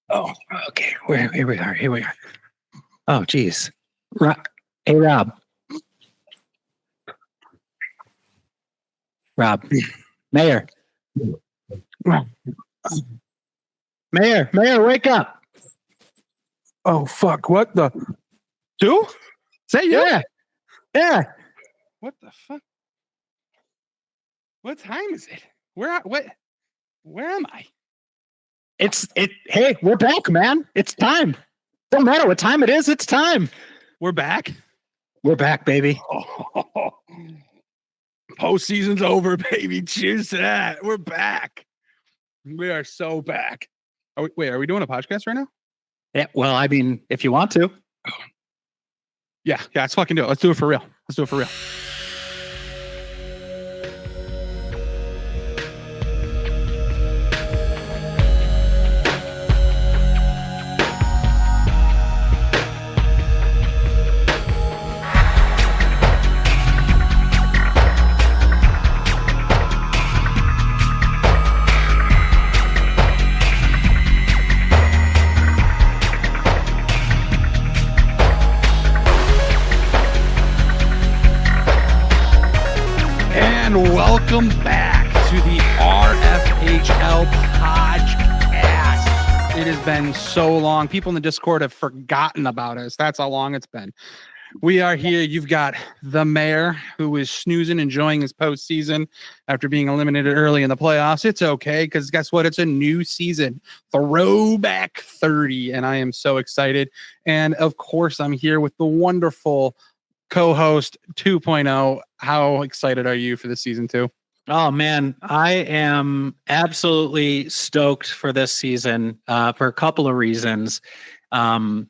Oh, okay. Here we are. Here we are. Oh, geez. Hey, Rob. Mayor. Mayor, wake up. Oh, fuck. What the? Two? Is that you? Yeah. What the fuck? What time is it? Where am I? Hey, we're back, man. It's time. Don't matter what time it is. It's time. We're back. We're back, baby. Oh, postseason's over, baby. Cheers to that. We're back. We are so back. Are we doing a podcast right now? Yeah. Well, I mean, if you want to. Yeah. Let's fucking do it. Let's do it for real. Welcome back to the RFHL podcast. It has been so long. People in the Discord have forgotten about us. That's how long it's been. We are here. You've got the mayor who is snoozing, enjoying his postseason after being eliminated early in the playoffs. It's okay because guess what? It's a new season, Throwback 30, and I am so excited. And of course, I'm here with the wonderful co-host 2.0. How excited are you for this season 2? Oh man, I am absolutely stoked for this season for a couple of reasons. One,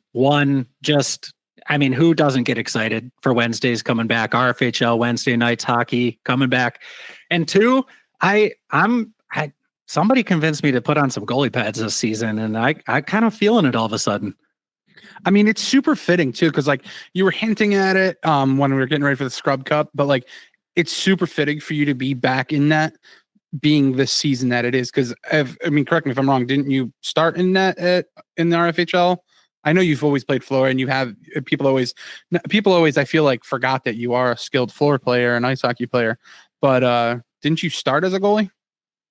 who doesn't get excited for Wednesdays coming back? RFHL Wednesday nights hockey coming back, and two, somebody convinced me to put on some goalie pads this season, and I kind of feeling it all of a sudden. I mean, it's super fitting too, because like you were hinting at it when we were getting ready for the Scrub Cup, but like it's super fitting for you to be back in that, being the season that it is. Because correct me if I'm wrong. Didn't you start in that in the RFHL? I know you've always played floor, and you have people always. I feel like forgot that you are a skilled floor player and ice hockey player. But didn't you start as a goalie?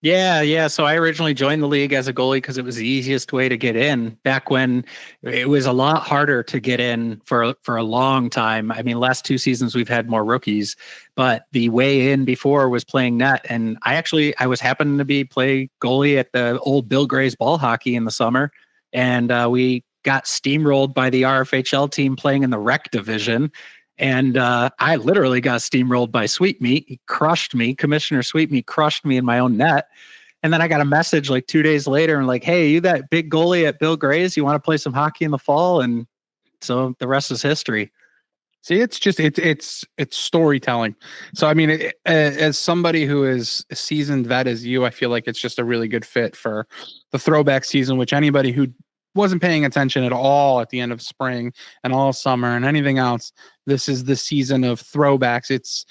Yeah. So I originally joined the league as a goalie because it was the easiest way to get in back when it was a lot harder to get in for a long time. I mean, last 2 seasons we've had more rookies, but the way in before was playing net. And I was happening to play goalie at the old Bill Gray's ball hockey in the summer. And we got steamrolled by the RFHL team playing in the rec division. And I literally got steamrolled by Sweetmeat. He crushed me. Commissioner Sweetmeat crushed me in my own net. And then I got a message like 2 days later and like, hey, you that big goalie at Bill Gray's? You want to play some hockey in the fall? And so the rest is history. See, it's storytelling. So, I mean, as somebody who is a seasoned vet as you, I feel like it's just a really good fit for the throwback season, which anybody who wasn't paying attention at all at the end of spring and all summer and anything else, this is the season of throwbacks. It's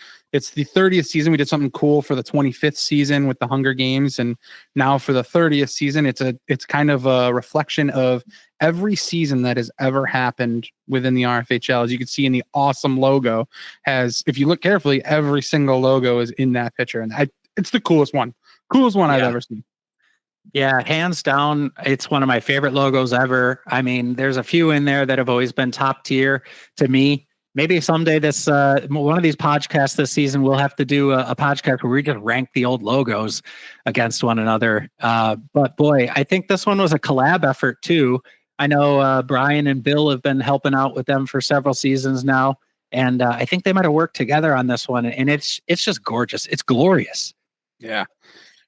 the 30th season. We did something cool for the 25th season with the Hunger Games, and now for the 30th season, it's kind of a reflection of every season that has ever happened within the RFHL. As you can see in the awesome logo, if you look carefully, every single logo is in that picture, and it's the coolest one I've ever seen. Yeah, hands down, it's one of my favorite logos ever. I mean, there's a few in there that have always been top tier to me. Maybe someday one of these podcasts this season, we'll have to do a podcast where we just rank the old logos against one another. But boy, I think this one was a collab effort too. I know Brian and Bill have been helping out with them for several seasons now. And I think they might have worked together on this one. And it's just gorgeous. It's glorious. Yeah.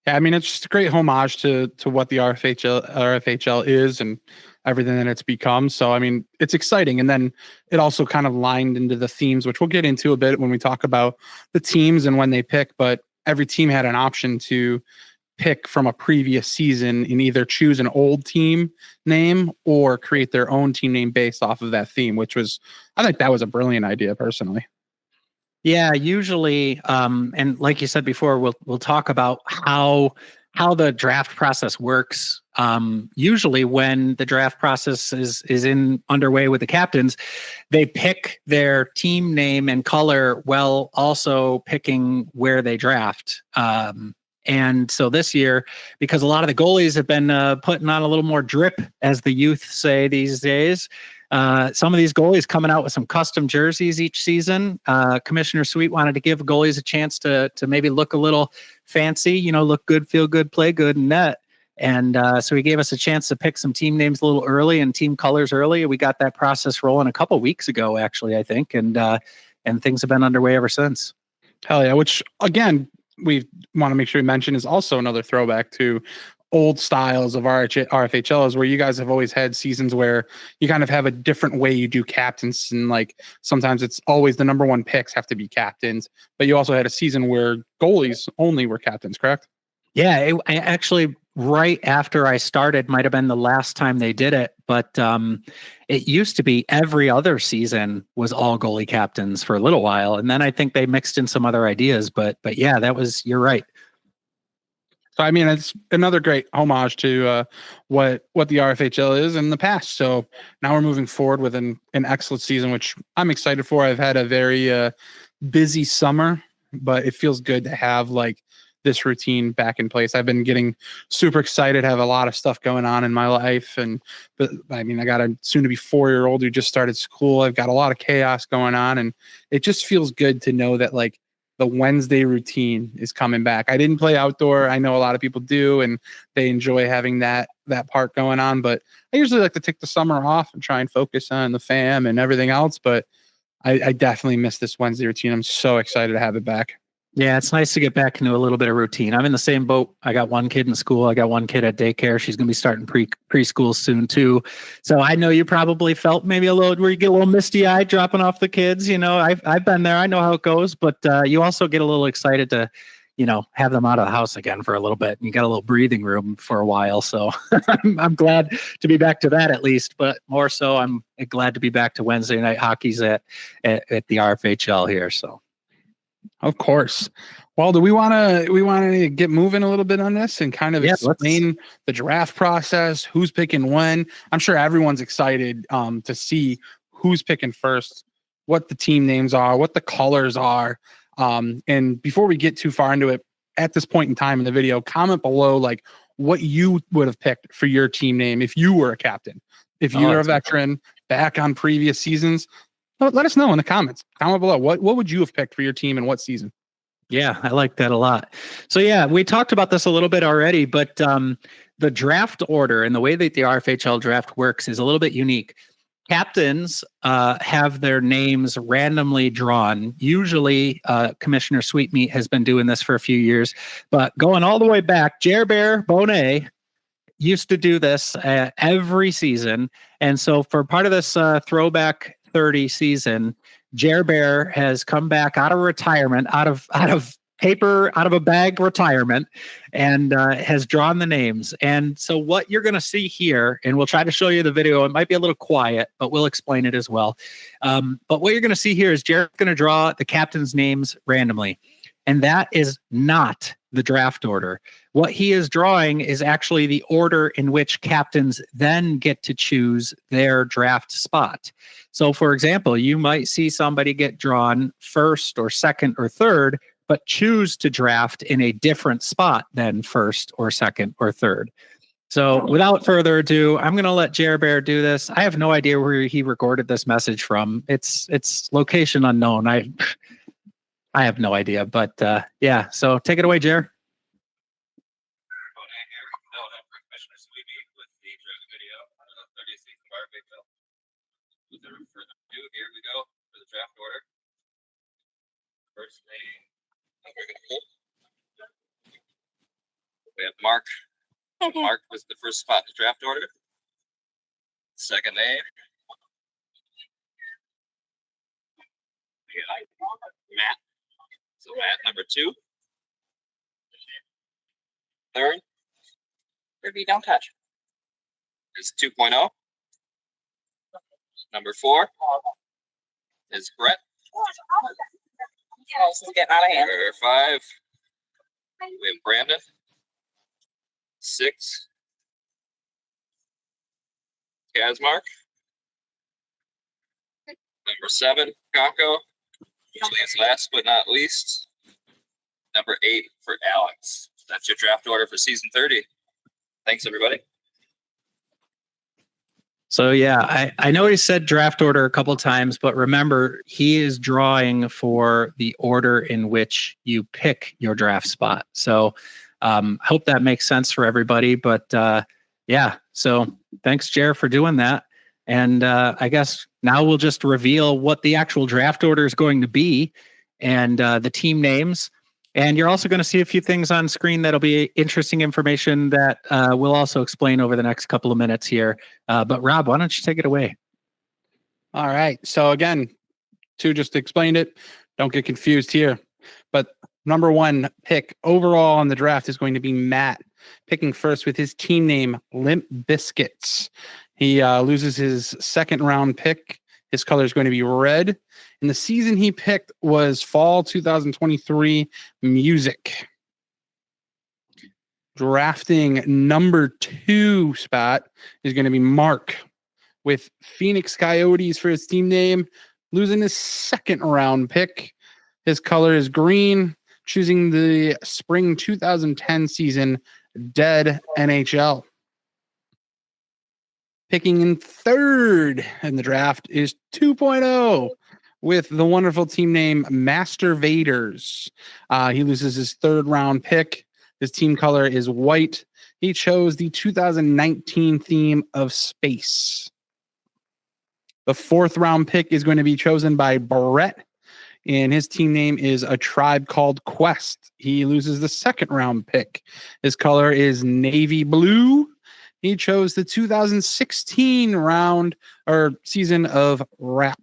I mean, it's just a great homage to what the RFHL is and everything that it's become. So, I mean, it's exciting. And then it also kind of lined into the themes, which we'll get into a bit when we talk about the teams and when they pick. But every team had an option to pick from a previous season and either choose an old team name or create their own team name based off of that theme, I think that was a brilliant idea personally. Yeah, usually, and like you said before, we'll talk about how the draft process works usually when the draft process is underway with the captains, they pick their team name and color while also picking where they draft. And so this year, because a lot of the goalies have been putting on a little more drip, as the youth say these days, some of these goalies coming out with some custom jerseys each season. Commissioner Sweet wanted to give goalies a chance to maybe look a little fancy, look good, feel good, play good, and net. And so he gave us a chance to pick some team names a little early and team colors early. We got that process rolling a couple of weeks ago, actually, I think, and things have been underway ever since. Hell yeah! Which again, we want to make sure we mention is also another throwback to old styles of RFHL, is where you guys have always had seasons where you kind of have a different way you do captains, and like sometimes it's always the number one picks have to be captains, but you also had a season where goalies only were captains, correct? Yeah, I actually, right after I started, might have been the last time they did it, but it used to be every other season was all goalie captains for a little while, and then I think they mixed in some other ideas. But yeah, you're right. So I mean, it's another great homage to what the RFHL is in the past. So now we're moving forward with an excellent season, which I'm excited for. I've had a very busy summer, but it feels good to have like this routine back in place. I've been getting super excited, have a lot of stuff going on in my life. But I mean, I got a soon to be 4-year-old who just started school. I've got a lot of chaos going on, and it just feels good to know that like the Wednesday routine is coming back. I didn't play outdoor. I know a lot of people do, and they enjoy having that part going on, but I usually like to take the summer off and try and focus on the fam and everything else. But I definitely miss this Wednesday routine. I'm so excited to have it back. Yeah, it's nice to get back into a little bit of routine. I'm in the same boat. I got one kid in school. I got one kid at daycare. She's going to be starting preschool soon too. So I know you probably felt maybe a little where you get a little misty eyed dropping off the kids. I've been there. I know how it goes. But you also get a little excited to, have them out of the house again for a little bit. And you got a little breathing room for a while. So I'm glad to be back to that at least. But more so, I'm glad to be back to Wednesday night hockey's at the RFHL here. So. Of course. Well, do we want to get moving a little bit on this and kind of explain the draft process, who's picking when? I'm sure everyone's excited to see who's picking first, what the team names are, what the colors are. And before we get too far into it, at this point in time in the video, comment below like what you would have picked for your team name if you were a captain. If you're a veteran back on previous seasons, let us know in the comments. Comment below. What would you have picked for your team and what season? Yeah, I like that a lot. So yeah, we talked about this a little bit already, but the draft order and the way that the RFHL draft works is a little bit unique. Captains have their names randomly drawn. Usually, Commissioner Sweetmeat has been doing this for a few years, but going all the way back, Gerber Bonet used to do this every season. And so for part of this throwback 30 season, Jer Bear has come back out of retirement, out of paper, out of a bag retirement, and has drawn the names. And so what you're going to see here, and we'll try to show you the video. It might be a little quiet, but we'll explain it as well. But what you're going to see here is Jared's going to draw the captain's names randomly. And that is not the draft order. What he is drawing is actually the order in which captains then get to choose their draft spot. So, for example, you might see somebody get drawn first or second or third, but choose to draft in a different spot than first or second or third. So without further ado, I'm going to let Jer Bear do this. I have no idea where he recorded this message from. It's location unknown. I have no idea, but yeah. So take it away, Jer. Here we go for the draft order. First name, we have Mark. Mark was the first spot in the draft order. Second name, Matt. So Matt, number 2. Third, Ruby, don't touch. is 2.0. Number 4 is Brett. Oh, this is getting out of hand. Number 5, we have Brandon. 6 Kazmark. Number 7, Conco. Usually it's last but not least. Number 8 for Alex. That's your draft order for season 30. Thanks, everybody. So yeah, I know he said draft order a couple times, but remember he is drawing for the order in which you pick your draft spot. So hope that makes sense for everybody. But yeah, so thanks, Jer, for doing that. And I guess now we'll just reveal what the actual draft order is going to be and the team names. And you're also going to see a few things on screen that'll be interesting information that we'll also explain over the next couple of minutes here. But Rob, why don't you take it away? All right. So again, just explained it. Don't get confused here. But number 1 pick overall in the draft is going to be Matt, picking first with his team name, Limp Biscuits. He loses his 2nd round pick. His color is going to be red. And the season he picked was fall 2023 music. Drafting number 2 spot is going to be Mark with Phoenix Coyotes for his team name, losing his 2nd round pick. His color is green, choosing the spring 2010 season Dead NHL. Picking in 3rd in the draft is 2.0 with the wonderful team name Master Vaders. He loses his 3rd round pick. His team color is white. He chose the 2019 theme of space. The 4th round pick is going to be chosen by Brett, and his team name is A Tribe Called Quest. He loses the 2nd round pick. His color is navy blue. He chose the 2016 season of rap.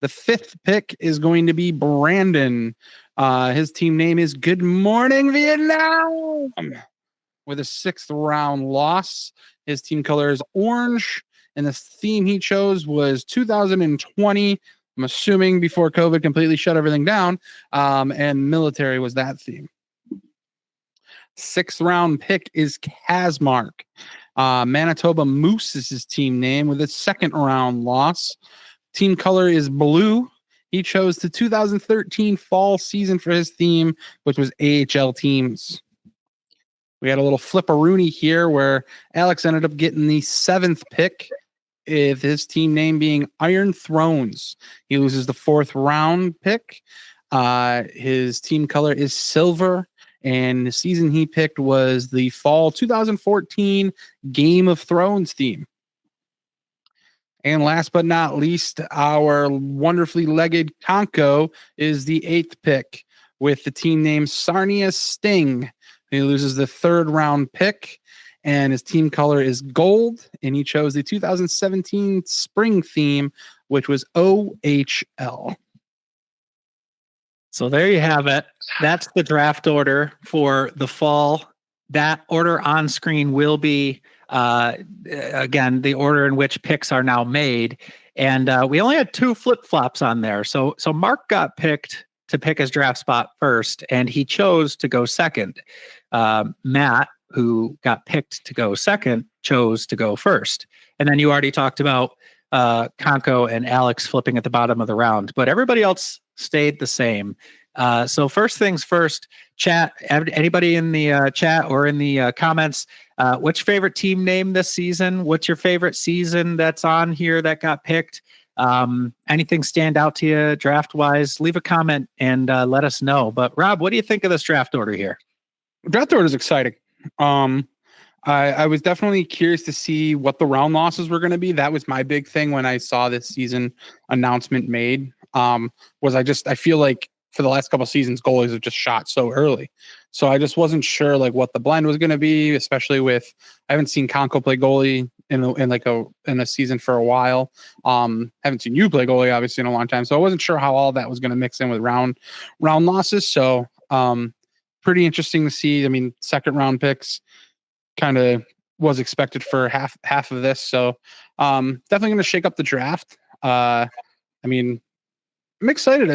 The 5th pick is going to be Brandon. His team name is Good Morning Vietnam. With a 6th round loss, his team color is orange, and the theme he chose was 2020. I'm assuming before COVID completely shut everything down, and military was that theme. 6th round pick is Kazmark. Manitoba Moose is his team name with a 2nd round loss. Team color is blue. He chose the 2013 fall season for his theme, which was AHL teams. We had a little flipperoonie here where Alex ended up getting the 7th pick, with his team name being Iron Thrones. He loses the 4th round pick. His team color is silver. And the season he picked was the fall 2014 Game of Thrones theme. And last but not least, our wonderfully legged Conco is the 8th pick with the team name Sarnia Sting. He loses the 3rd round pick, and his team color is gold, and he chose the 2017 spring theme, which was OHL. So there you have it. That's the draft order for the fall. That order on screen will be, again, the order in which picks are now made. And we only had 2 flip-flops on there. So Mark got picked to pick his draft spot first, and he chose to go 2nd. Matt, who got picked to go 2nd, chose to go 1st. And then you already talked about Conco and Alex flipping at the bottom of the round, but everybody else stayed the same. So first things first, chat, anybody in the chat or in the comments, what's your favorite team name this season? What's your favorite season that's on here that got picked? Anything stand out to you draft wise? Leave a comment and let us know. But Rob, what do you think of this draft order here? Draft order is exciting. I was definitely curious to see what the round losses were going to be. That was my big thing when I saw this season announcement made. I feel like for the last couple of seasons, goalies have just shot so early. So I just wasn't sure like what the blend was going to be, especially with, I haven't seen Conco play goalie in a season for a while. Haven't seen you play goalie obviously in a long time. So I wasn't sure how all that was going to mix in with round losses. So pretty interesting to see. I mean, 2nd round picks kind of was expected for half of this. So definitely going to shake up the draft. I mean, I'm excited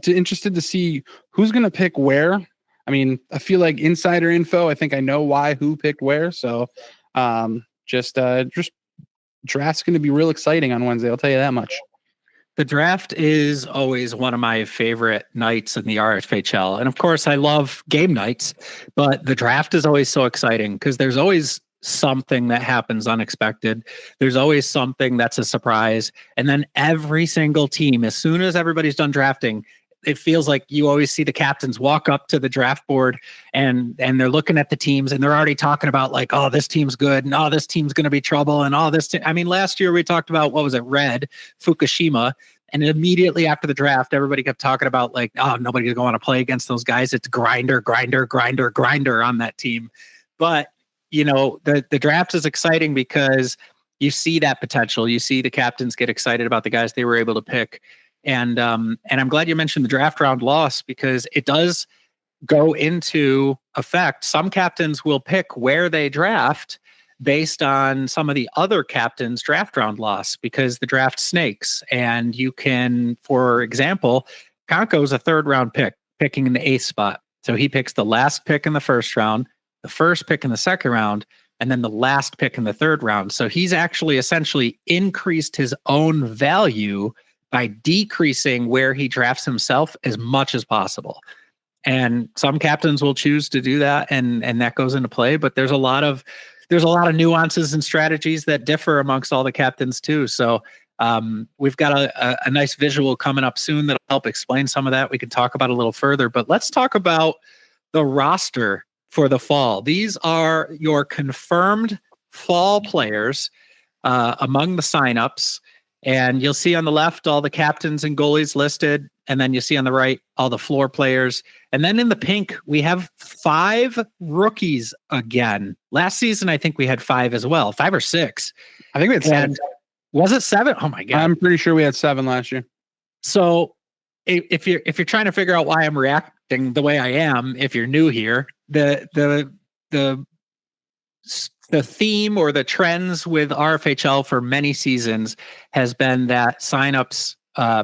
interested to see who's going to pick where. I mean, I feel like insider info. I think I know who picked where. So just Draft's going to be real exciting on Wednesday. I'll tell you that much. The draft is always one of my favorite nights in the RFHL. And of course, I love game nights, but the draft is always so exciting because there's always something that happens unexpected. There's always something that's a surprise. And then every single team, as soon as everybody's done drafting, it feels like you always see the captains walk up to the draft board and they're looking at the teams and they're already talking about like, oh, this team's good and oh, this team's going to be trouble and all this. I mean, last year we talked about, what was it? Fukushima. And immediately after the draft, everybody kept talking about like, oh, nobody's going to play against those guys. It's grinder on that team. But, you know, the draft is exciting because you see that potential. You see the captains get excited about the guys they were able to pick. And I'm glad you mentioned the draft round loss because it does go into effect. Some captains will pick where they draft based on some of the other captains' draft round loss because the draft snakes. And you can, for example, Conco's a third round pick, picking in the 8th spot. So he picks the last pick in the first round, the first pick in the second round, and then the last pick in the third round. So he's actually essentially increased his own value by decreasing where he drafts himself as much as possible. And some captains will choose to do that, and that goes into play. But there's a lot of nuances and strategies that differ amongst all the captains too. So we've got a nice visual coming up soon that'll help explain some of that. We can talk about it a little further, but let's talk about the roster for the fall. These are your confirmed fall players among the signups. And you'll see on the left all the captains and goalies listed. And then you see on the right all the floor players. And then in the pink, we have 5 rookies again. Last season, I think we had 5 as well, 5 or 6. I think we had 7. Was it 7? Oh my God. I'm pretty sure we had 7 last year. So if you're trying to figure out why I'm reacting the way I am, if you're new here, the theme or the trends with RFHL for many seasons has been that signups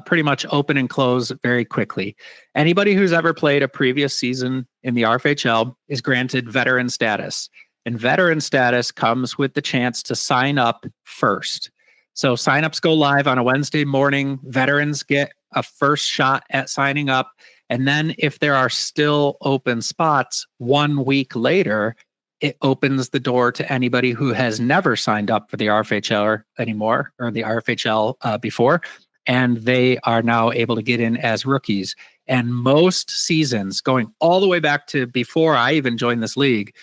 pretty much open and close very quickly. Anybody who's ever played a previous season in the RFHL is granted veteran status. And veteran status comes with the chance to sign up first. So signups go live on a Wednesday morning. Veterans get a first shot at signing up. And then if there are still open spots 1 week later, it opens the door to anybody who has never signed up for the RFHL anymore, or the RFHL before, and they are now able to get in as rookies. And most seasons, going all the way back to before I even joined this league,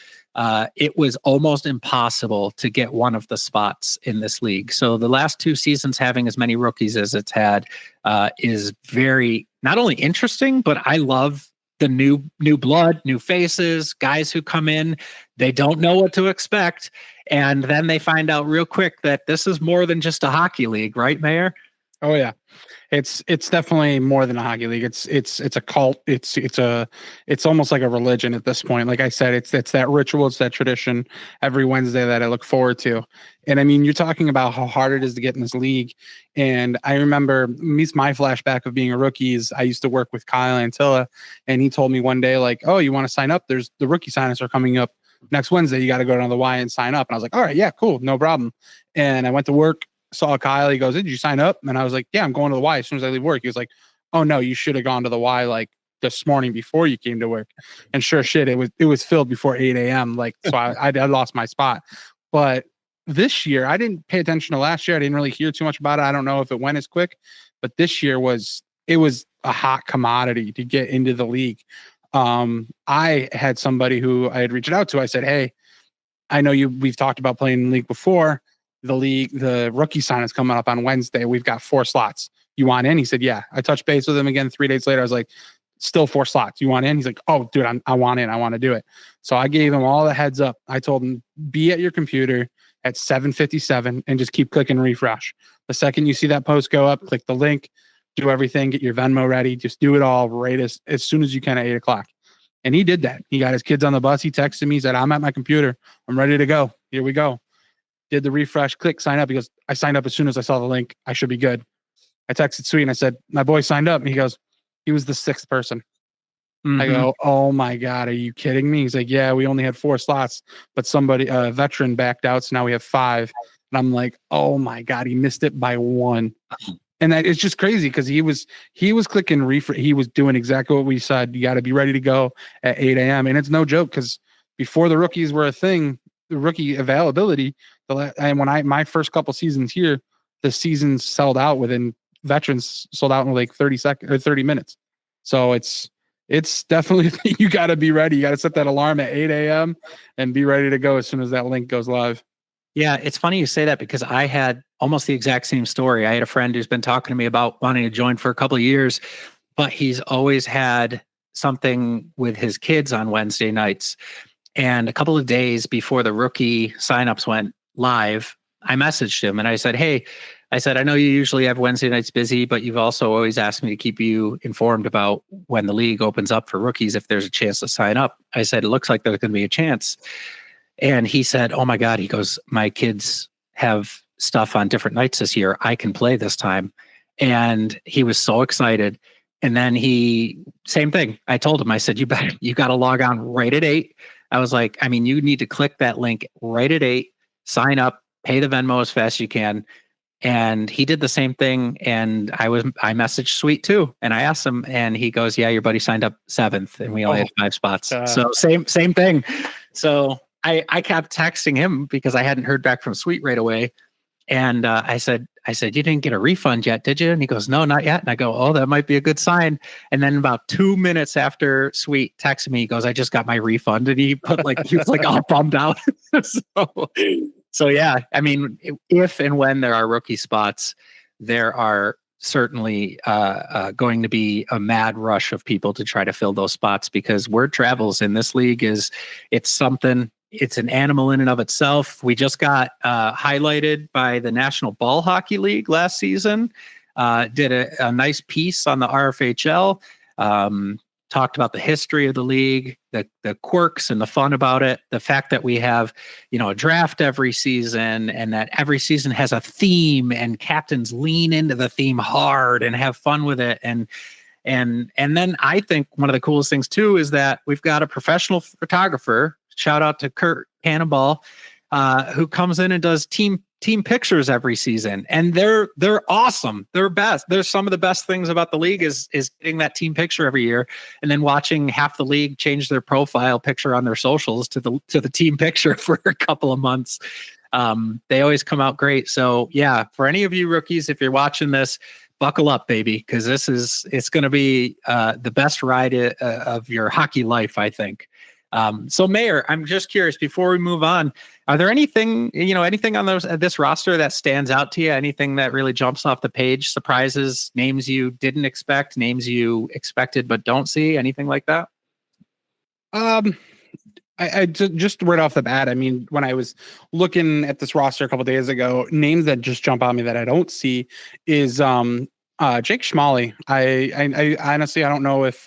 it was almost impossible to get one of the spots in this league. So the last 2 seasons having as many rookies as it's had is very, not only interesting, but I love the new blood, new faces, guys who come in, they don't know what to expect. And then they find out real quick that this is more than just a hockey league, right, Mayor? Oh yeah. It's definitely more than a hockey league. It's a cult. It's almost like a religion at this point. Like I said, it's that ritual, it's that tradition every Wednesday that I look forward to. And I mean, you're talking about how hard it is to get in this league. And I remember my flashback of being a rookie is I used to work with Kyle Antilla, and he told me one day, like, oh, you want to sign up? There's the rookie signups are coming up next Wednesday. You got to go down to the Y and sign up. And I was like, all right, yeah, cool, no problem. And I went to work, saw Kyle. He goes, did you sign up? And I was like, yeah, I'm going to the Y as soon as I leave work. He was like, oh no, you should have gone to the Y like this morning before you came to work. And sure shit, it was filled before 8 a.m. Like, so I lost my spot. But this year, I didn't pay attention to last year. I didn't really hear too much about it. I don't know if it went as quick, but this year was a hot commodity to get into the league. I had somebody who I had reached out to. I said, hey, I know we've talked about playing in the league before. The rookie sign is coming up on Wednesday. We've got 4 slots. You want in? He said, yeah. I touched base with him again 3 days later. I was like, still 4 slots. You want in? He's like, oh, dude, I want in. I want to do it. So I gave him all the heads up. I told him, be at your computer at 7:57 and just keep clicking refresh. The second you see that post go up, click the link, do everything, get your Venmo ready. Just do it all right as soon as you can at 8 o'clock. And he did that. He got his kids on the bus. He texted me. He said, I'm at my computer. I'm ready to go. Here we go. Did the refresh, click, sign up. He goes, I signed up as soon as I saw the link. I should be good. I texted Sweet and I said, my boy signed up. And he goes, he was the 6th person. Mm-hmm. I go, oh my God, are you kidding me? He's like, yeah, we only had 4 slots, but somebody, a veteran backed out. So now we have 5. And I'm like, oh my God, he missed it by 1. And that it's just crazy because he was clicking he was doing exactly what we said. You got to be ready to go at 8 a.m. And it's no joke because before the rookies were a thing, the rookie availability, and when my first couple seasons here, the seasons sold out within veterans sold out in like 30 seconds or 30 minutes. So it's definitely you got to be ready. You got to set that alarm at 8 a.m. and be ready to go as soon as that link goes live. Yeah, it's funny you say that because I had almost the exact same story. I had a friend who's been talking to me about wanting to join for a couple of years, but he's always had something with his kids on Wednesday nights. And a couple of days before the rookie signups went live, I messaged him and I said, hey, I know you usually have Wednesday nights busy, but you've also always asked me to keep you informed about when the league opens up for rookies, if there's a chance to sign up. I said, it looks like there's going to be a chance. And he said, oh my God, he goes, my kids have stuff on different nights this year. I can play this time. And he was so excited. And then same thing. I told him, I said, you got to log on right at 8. I was like, I mean, you need to click that link right at 8, sign up, pay the Venmo as fast as you can. And he did the same thing. And I messaged Sweet too. And I asked him and he goes, yeah, your buddy signed up 7th and we only had 5 spots. So same thing. So I kept texting him because I hadn't heard back from Sweet right away. And I said, you didn't get a refund yet, did you? And he goes, no, not yet. And I go, oh, that might be a good sign. And then about 2 minutes after Sweet texted me, he goes, I just got my refund. And he was like all bummed out. So yeah, I mean, if and when there are rookie spots, there are certainly going to be a mad rush of people to try to fill those spots because word travels in this league it's something. It's an animal in and of itself. We just got highlighted by the National Ball Hockey League last season. Did a nice piece on the RFHL. Talked about the history of the league, the quirks and the fun about it. The fact that we have, a draft every season and that every season has a theme and captains lean into the theme hard and have fun with it. And then I think one of the coolest things too is that we've got a professional photographer. Shout out to Kurt Cannonball, who comes in and does team pictures every season, and they're awesome. They're best. There's some of the best things about the league is getting that team picture every year, and then watching half the league change their profile picture on their socials to the team picture for a couple of months. They always come out great. So yeah, for any of you rookies, if you're watching this, buckle up, baby, because it's going to be the best ride of your hockey life, I think. So Mayor, I'm just curious before we move on, are there anything on this roster that stands out to you? Anything that really jumps off the page, surprises, names you didn't expect, names you expected but don't see, anything like that? I just right off the bat, I mean, when I was looking at this roster a couple of days ago, names that just jump on me that I don't see is Jake Schmalley. I honestly, I don't know if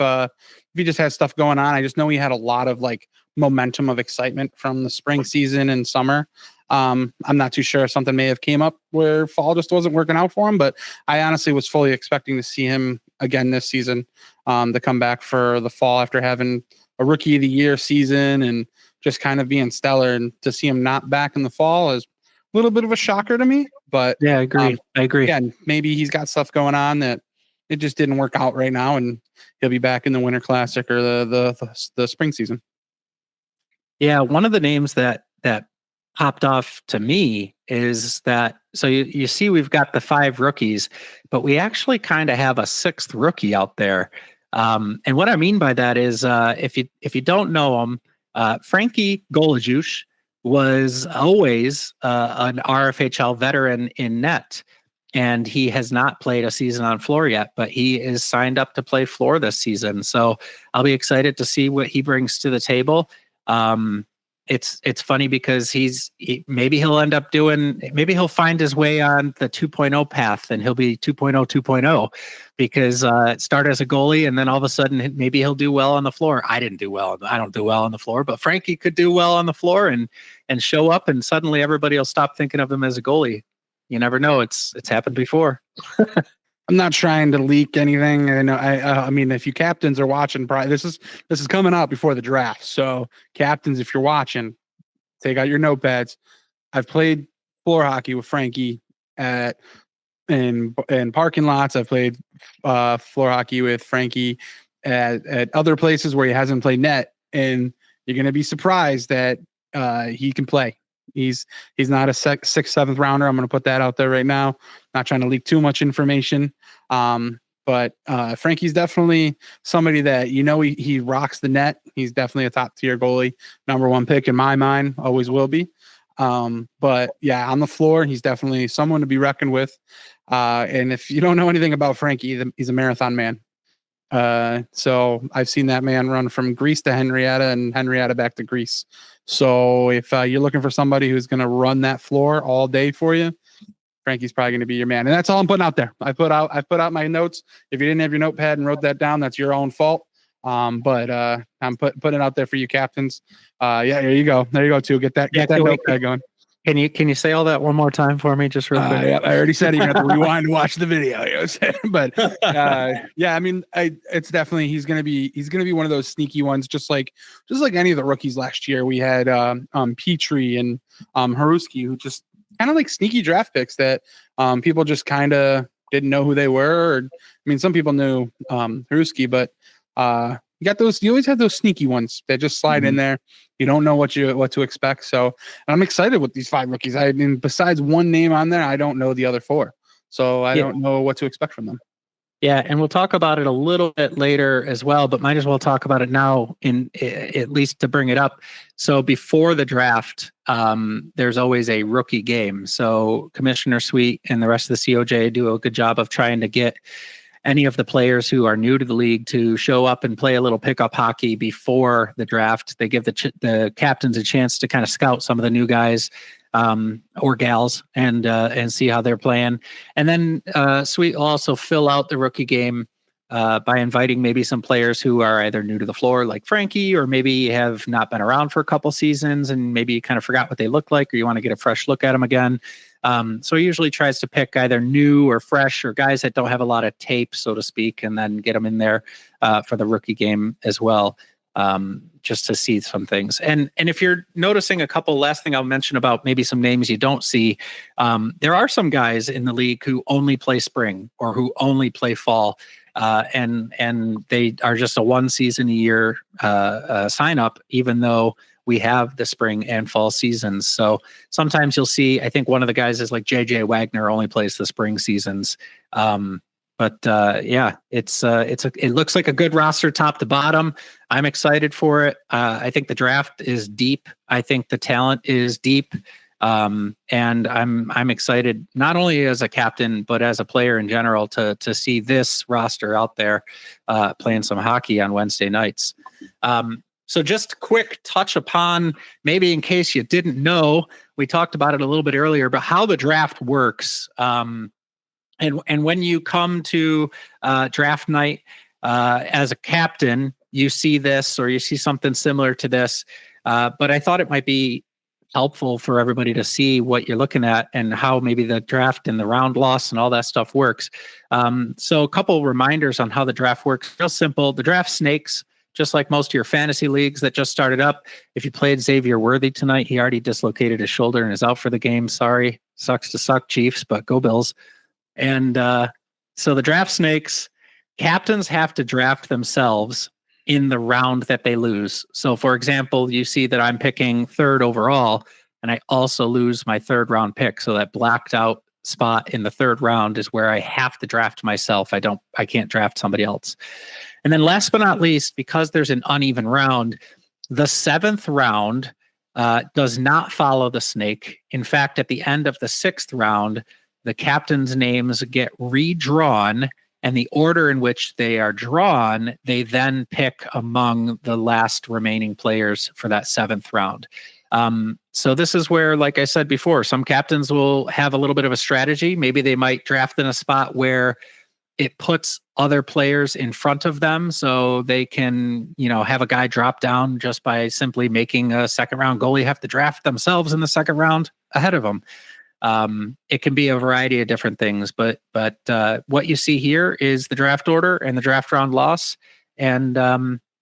he just has stuff going on. I just know he had a lot of like momentum of excitement from the spring season and summer. I'm not too sure if something may have came up where fall just wasn't working out for him, but I honestly was fully expecting to see him again this season, to come back for the fall after having a rookie of the year season and just kind of being stellar, and to see him not back in the fall is a little bit of a shocker to me, but yeah, I agree. Again, maybe he's got stuff going on that it just didn't work out right now, and he'll be back in the Winter Classic or the spring season. Yeah, one of the names that popped off to me is that, so you see we've got the 5 rookies, but we actually kind of have a 6th rookie out there. And what I mean by that is if you don't know him, Frankie Golajush was always an RFHL veteran in net. And he has not played a season on floor yet, but he is signed up to play floor this season. So I'll be excited to see what he brings to the table. It's funny because maybe he'll find his way on the 2.0 path, and he'll be 2.0 because start as a goalie, and then all of a sudden maybe he'll do well on the floor. I don't do well on the floor, but Frankie could do well on the floor and show up, and suddenly everybody will stop thinking of him as a goalie. You never know. It's happened before. I'm not trying to leak anything. I know. I mean, if you captains are watching, this is coming out before the draft. So captains, if you're watching, take out your notepads. I've played floor hockey with Frankie in parking lots. I've played floor hockey with Frankie at other places where he hasn't played net, and you're going to be surprised that he can play. He's not a sixth, seventh rounder. I'm going to put that out there right now. Not trying to leak too much information. But Frankie's definitely somebody that, he rocks the net. He's definitely a top tier goalie, number one pick in my mind, always will be. But yeah, on the floor, he's definitely someone to be reckoned with. And if you don't know anything about Frankie, he's a marathon man. So I've seen that man run from Greece to Henrietta and Henrietta back to Greece. So if you're looking for somebody who's going to run that floor all day for you, Frankie's probably going to be your man. And that's all I'm putting out there. I put out my notes. If you didn't have your notepad and wrote that down, that's your own fault. But I'm putting it out there for you captains. Yeah, there you go. There you go too. Get that notepad going. Can you say all that one more time for me, just real quick? Yeah, I already said you have to rewind and watch the video. But yeah, I mean, it's definitely he's gonna be one of those sneaky ones, just like any of the rookies last year. We had Petrie and Haruski, who just kind of like sneaky draft picks that people just kind of didn't know who they were. Or, I mean, some people knew Haruski, but you got those. You always have those sneaky ones that just slide in there. You don't know what to expect. So I'm excited with these 5 rookies. I mean, besides one name on there, I don't know the other 4. So I don't know what to expect from them. Yeah, and we'll talk about it a little bit later as well, but might as well talk about it now, at least to bring it up. So before the draft, there's always a rookie game. So Commissioner Sweet and the rest of the COJ do a good job of trying to get any of the players who are new to the league to show up and play a little pickup hockey before the draft. They give the captains a chance to kind of scout some of the new guys or gals and see how they're playing. And then Sweet will also fill out the rookie game by inviting maybe some players who are either new to the floor, like Frankie, or maybe have not been around for a couple seasons and maybe you kind of forgot what they look like, or you want to get a fresh look at them again. So he usually tries to pick either new or fresh or guys that don't have a lot of tape, so to speak, and then get them in there for the rookie game as well, just to see some things. And if you're noticing a couple, last thing I'll mention about maybe some names you don't see, there are some guys in the league who only play spring or who only play fall. And they are just a one season a year sign up, even though we have the spring and fall seasons. So sometimes you'll see, I think one of the guys is like JJ Wagner only plays the spring seasons. But yeah, it looks like a good roster top to bottom. I'm excited for it. I think the draft is deep. I think the talent is deep. And I'm excited not only as a captain, but as a player in general to see this roster out there playing some hockey on Wednesday nights. So just quick touch upon, maybe in case you didn't know, we talked about it a little bit earlier, but how the draft works. And when you come to draft night as a captain, you see this or you see something similar to this. But I thought it might be helpful for everybody to see what you're looking at and how maybe the draft and the round loss and all that stuff works. So a couple reminders on how the draft works. Real simple. The draft snakes, just like most of your fantasy leagues that just started up. If you played Xavier Worthy tonight, he already dislocated his shoulder and is out for the game. Sorry. Sucks to suck, Chiefs, but go Bills. And so the draft snakes, captains have to draft themselves in the round that they lose. So for example, you see that I'm picking 3rd overall, and I also lose my 3rd round pick. So that blacked out spot in the 3rd round is where I have to draft myself. I can't draft somebody else. And then last but not least, because there's an uneven round, the 7th round does not follow the snake. In fact, at the end of the 6th round, the captain's names get redrawn, and the order in which they are drawn, they then pick among the last remaining players for that 7th round. So this is where, like I said before, some captains will have a little bit of a strategy. Maybe they might draft in a spot where it puts other players in front of them so they can, have a guy drop down just by simply making a 2nd round goalie have to draft themselves in the 2nd round ahead of them. It can be a variety of different things, but what you see here is the draft order and the draft round loss. And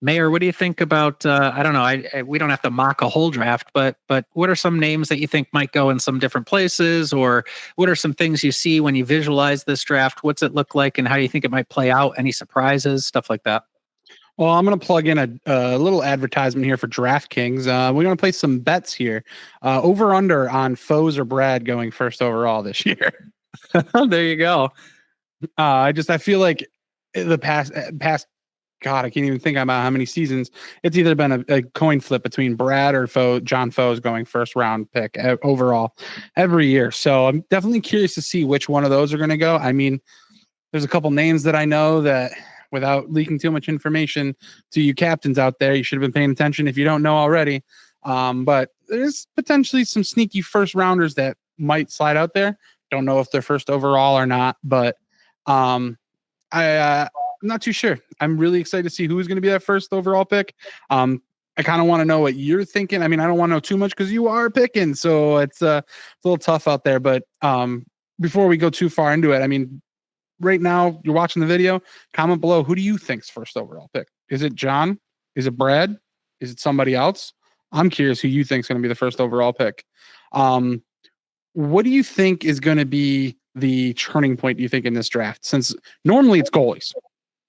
Mayor, what do you think about? I don't know. We don't have to mock a whole draft, but what are some names that you think might go in some different places, or what are some things you see when you visualize this draft? What's it look like, and how do you think it might play out? Any surprises, stuff like that? Well, I'm going to plug in a little advertisement here for DraftKings. We're going to play some bets here. Over under on Foes or Brad going first overall this year. There you go. I feel like the past God, I can't even think about how many seasons it's either been a coin flip between Brad or John Foes going first round pick overall every year. So I'm definitely curious to see which one of those are going to go. I mean, there's a couple names that I know that, without leaking too much information to you captains out there, you should have been paying attention if you don't know already. But there's potentially some sneaky first rounders that might slide out there. Don't know if they're first overall or not, but I'm not too sure. I'm really excited to see who's going to be that first overall pick. I kind of want to know what you're thinking. I mean, I don't want to know too much because you are picking, so it's a little tough out there. But before we go too far into it, I mean, right now you're watching the video. Comment below. Who do you think's first overall pick? Is it John? Is it Brad? Is it somebody else? I'm curious who you think is going to be the first overall pick. What do you think is going to be the turning point, do you think, in this draft? Since normally it's goalies.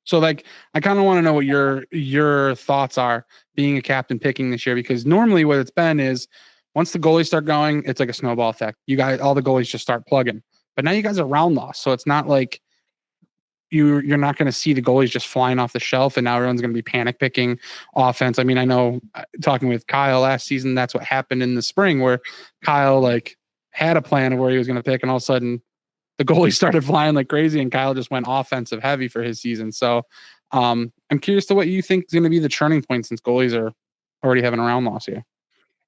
So like, I kind of want to know what your thoughts are being a captain picking this year, because normally what it's been is once the goalies start going, it's like a snowball effect. You guys, all the goalies just start plugging, but now you guys are round loss. So it's not like you're not going to see the goalies just flying off the shelf and now everyone's going to be panic picking offense. I mean, I know talking with Kyle last season, that's what happened in the spring where Kyle like had a plan of where he was going to pick and all of a sudden the goalie started flying like crazy and Kyle just went offensive heavy for his season. So I'm curious to what you think is going to be the turning point since goalies are already having a round loss here.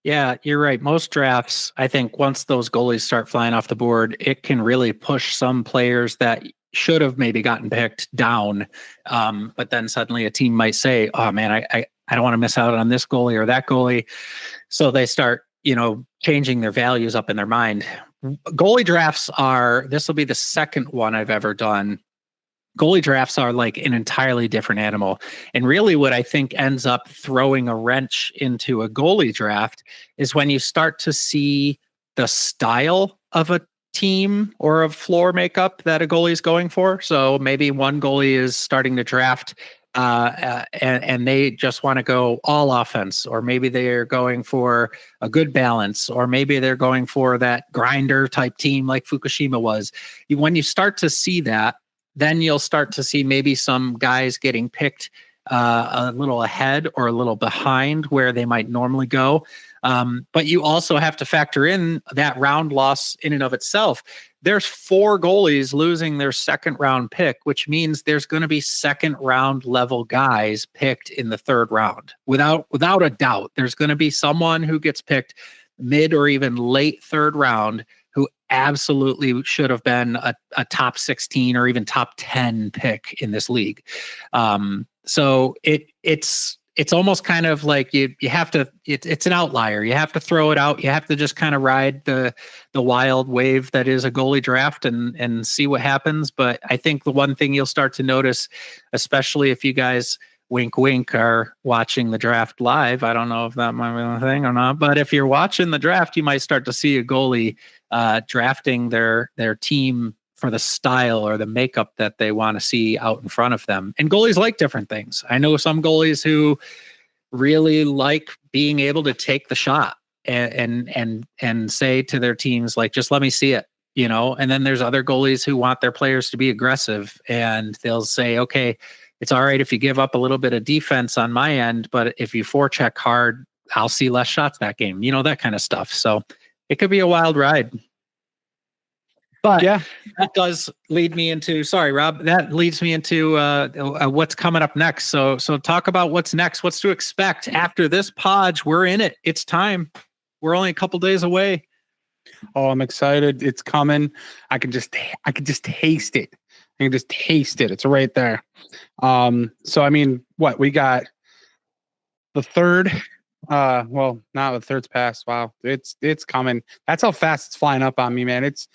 Yeah, you're right. Most drafts, I think once those goalies start flying off the board, it can really push some players that should have maybe gotten picked down. But then suddenly a team might say, oh man, I don't want to miss out on this goalie or that goalie. So they start, changing their values up in their mind. Goalie drafts this will be the second one I've ever done. Goalie drafts are like an entirely different animal. And really what I think ends up throwing a wrench into a goalie draft is when you start to see the style of a team or of floor makeup that a goalie is going for. So maybe one goalie is starting to draft and they just want to go all offense, or maybe they're going for a good balance, or maybe they're going for that grinder type team like Fukushima was. When you start to see that, then you'll start to see maybe some guys getting picked a little ahead or a little behind where they might normally go. But you also have to factor in that round loss in and of itself. There's 4 goalies losing their second round pick, which means there's going to be second round level guys picked in the third round. Without a doubt, there's going to be someone who gets picked mid or even late third round who absolutely should have been a top 16 or even top 10 pick in this league. So it's almost kind of like you have to, it's an outlier. You have to throw it out. You have to just kind of ride the wild wave that is a goalie draft and see what happens. But I think the one thing you'll start to notice, especially if you guys wink, wink, are watching the draft live. I don't know if that might be a thing or not, but if you're watching the draft, you might start to see a goalie drafting their team for the style or the makeup that they want to see out in front of them. And goalies like different things. I know some goalies who really like being able to take the shot and say to their teams, like, just let me see it, and then there's other goalies who want their players to be aggressive and they'll say, okay, it's all right if you give up a little bit of defense on my end, but if you forecheck hard, I'll see less shots that game, that kind of stuff. So it could be a wild ride. But yeah, that does lead me into, sorry, Rob, that leads me into what's coming up next. So talk about what's next, what's to expect after this Podge. We're in it. It's time. We're only a couple days away. Oh, I'm excited. It's coming. I can just taste it. I can just taste it. It's right there. So, I mean, what we got the third, well, now the third's passed. Wow. It's coming. That's how fast it's flying up on me, man. It's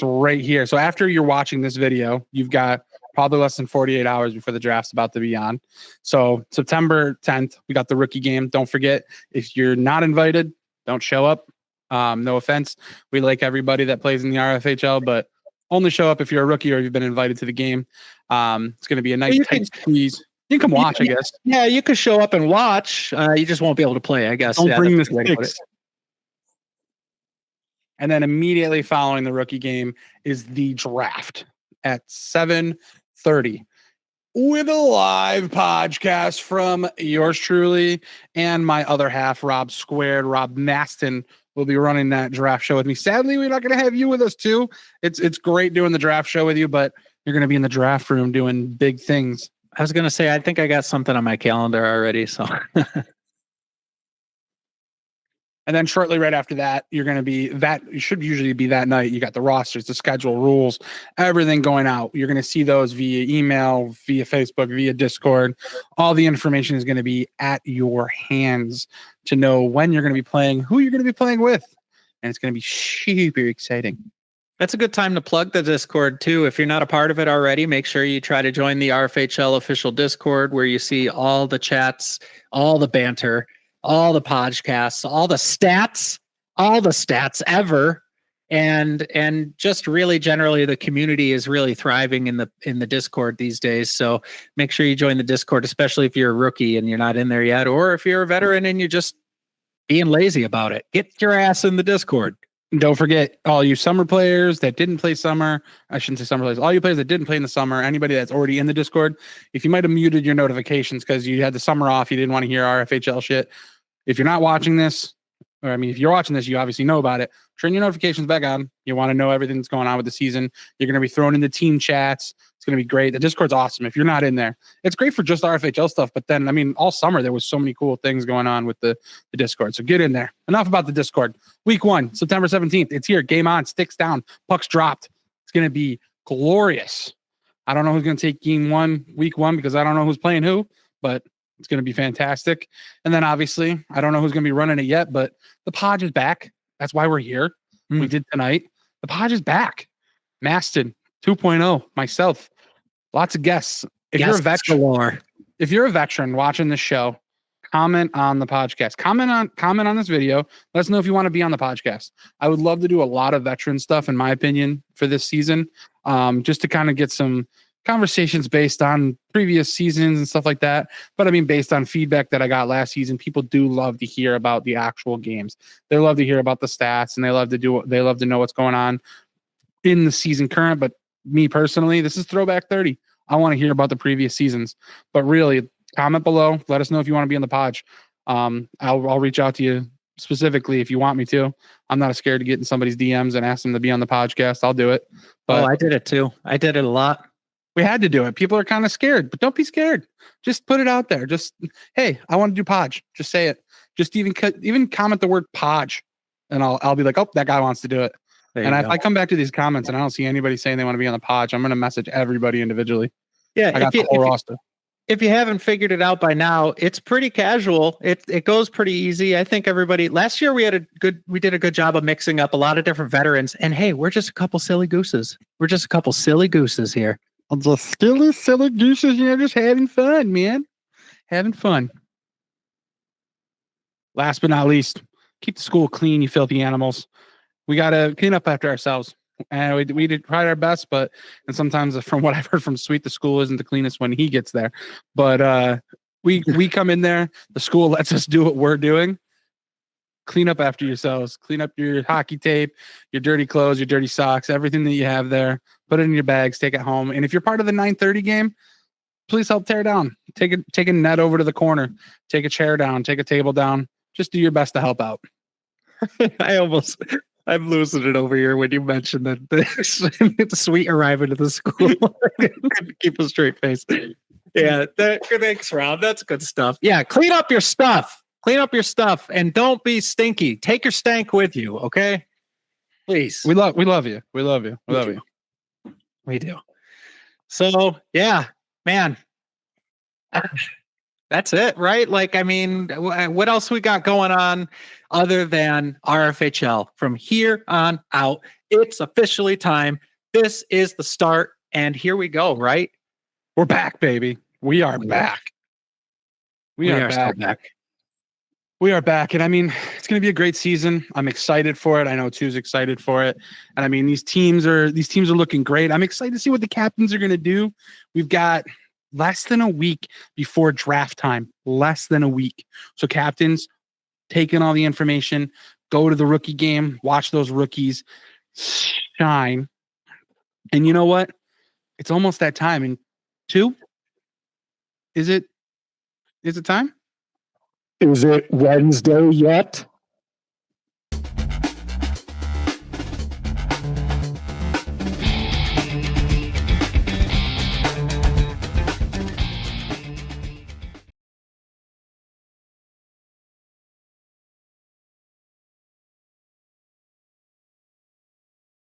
right here. So after you're watching this video, you've got probably less than 48 hours before the draft's about to be on. So September 10th, we got the rookie game. Don't forget, if you're not invited, don't show up. No offense. We like everybody that plays in the RFHL, but only show up if you're a rookie or you've been invited to the game. It's going to be a nice tight squeeze. You can come watch, I guess. Yeah, you could show up and watch. You just won't be able to play, I guess. Don't bring the that's way to put sticks. And then immediately following the rookie game is the draft at 7:30 with a live podcast from yours truly and my other half, Rob Squared. Rob Maston will be running that draft show with me. Sadly, we're not going to have you with us too. It's great doing the draft show with you, but you're going to be in the draft room doing big things. I was going to say, I think I got something on my calendar already. So, and then shortly right after that, you're going to be that. You should usually be that night. You got the rosters, the schedule, rules, everything going out. You're going to see those via email, via Facebook, via Discord. All the information is going to be at your hands to know when you're going to be playing, who you're going to be playing with, and it's going to be super exciting. that's a good time to plug the Discord too. If you're not a part of it already, make sure you try to join the RFHL official Discord, where you see all the chats, all the banter, all the podcasts, all the stats ever. And just really generally the community is really thriving in the Discord these days. So make sure you join the Discord, especially if you're a rookie and you're not in there yet, or if you're a veteran and you're just being lazy about it. Get your ass in the Discord. And don't forget, all you summer players that didn't play summer, I shouldn't say summer players, all you players that didn't play in the summer, anybody that's already in the Discord, if you might have muted your notifications because you had the summer off, you didn't want to hear RFHL shit. If you're not watching this, or I mean, if you're watching this, you obviously know about it. Turn your notifications back on. You want to know everything that's going on with the season. You're going to be thrown into team chats. It's going to be great. The Discord's awesome. If you're not in there, it's great for just RFHL stuff. But then, I mean, all summer, there was so many cool things going on with the Discord. So get in there. Enough about the Discord. Week 1, September 17th. It's here. Game on. Sticks down. Pucks dropped. It's going to be glorious. I don't know who's going to take game 1, week 1, because I don't know who's playing who, but it's going to be fantastic. And then obviously, I don't know who's going to be running it yet, but the POJ is back. That's why we're here. We did tonight. The POJ is back. Maston 2.0, myself, lots of guests. If you're a veteran watching this show, comment on the podcast. Comment on this video. Let us know if you want to be on the podcast. I would love to do a lot of veteran stuff, in my opinion, for this season, just to kind of get some conversations based on previous seasons and stuff like that. But I mean, based on feedback that I got last season, people do love to hear about the actual games. They love to hear about the stats, and they love to know what's going on in the season current. But me personally, this is Throwback 30. I want to hear about the previous seasons. But really, comment below. Let us know if you want to be on the pod. I'll reach out to you specifically if you want me to. I'm not scared to get in somebody's DMs and ask them to be on the podcast. I'll do it. But I did it too. I did it a lot. We had to do it. People are kind of scared, but don't be scared. Just put it out there. Just, hey, I want to do Podge. Just say it. Just even comment the word Podge, and I'll be like, oh, that guy wants to do it. And if I come back to these comments and I don't see anybody saying they want to be on the Podge, I'm going to message everybody individigally. Yeah, I got the whole roster. If you haven't figured it out by now, it's pretty casual. It goes pretty easy. I think everybody last year we did a good job of mixing up a lot of different veterans. And hey, we're just a couple silly gooses. We're just a couple silly gooses here. I'm just silly gooses, just having fun, man. Having fun. Last but not least, keep the school clean, you filthy animals. We got to clean up after ourselves. And we did try our best, and sometimes from what I've heard from Sweet, the school isn't the cleanest when he gets there. But we come in there, the school lets us do what we're doing. Clean up after yourselves. Clean up your hockey tape, your dirty clothes, your dirty socks, everything that you have there. Put it in your bags, take it home. And if you're part of the 9:30 game, please help tear down. Take a net over to the corner. Take a chair down. Take a table down. Just do your best to help out. I'm losing it over here when you mentioned that the Sweet arriving to the school. Couldn't keep a straight face. Yeah, thanks, Rob. That's good stuff. Yeah, clean up your stuff. Clean up your stuff and don't be stinky. Take your stank with you, okay? Please. We love you. We love you. We love you. We do. So, yeah, man. That's it, right? Like, I mean, what else we got going on other than RFHL? From here on out, it's officially time. This is the start, and here we go, right? We're back, baby. We are We are. back. We are still back. back. We are back. And I mean, it's going to be a great season. I'm excited for it. I know Tu's excited for it. And I mean, these teams are looking great. I'm excited to see what the captains are going to do. We've got less than a week before draft time. Less than a week. So captains, take in all the information, go to the rookie game, watch those rookies shine. And you know what? It's almost that time. And Tu, is it time? Is it Wednesday yet?